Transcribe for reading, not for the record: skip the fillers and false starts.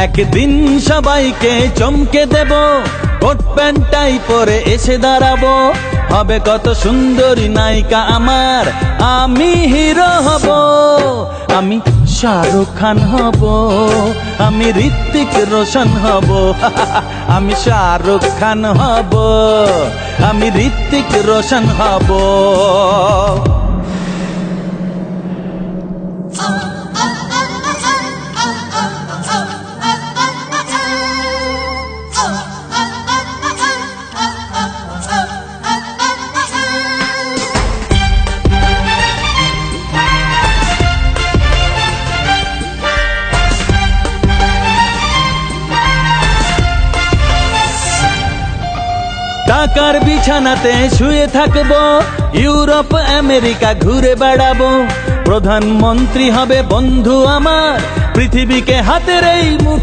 একদিন সবাইকে চমকে দেব, কোট প্যান্ট টাই পরে এসে দাঁড়াবো। হবে কত সুন্দরী নায়িকা আমার, আমি হিরো হব। আমি শাহরুখ খান হব, আমি ঋত্বিক রোশন হব। আমি শাহরুখ খান হব, আমি ঋত্বিক রোশন হব। টাকার বিছানাতে শুয়ে থাকবো, ইউরোপ আমেরিকা ঘুরে বেড়াবো। প্রধানমন্ত্রী হবে বন্ধু আমার, পৃথিবীকে হাতের এই মুঠো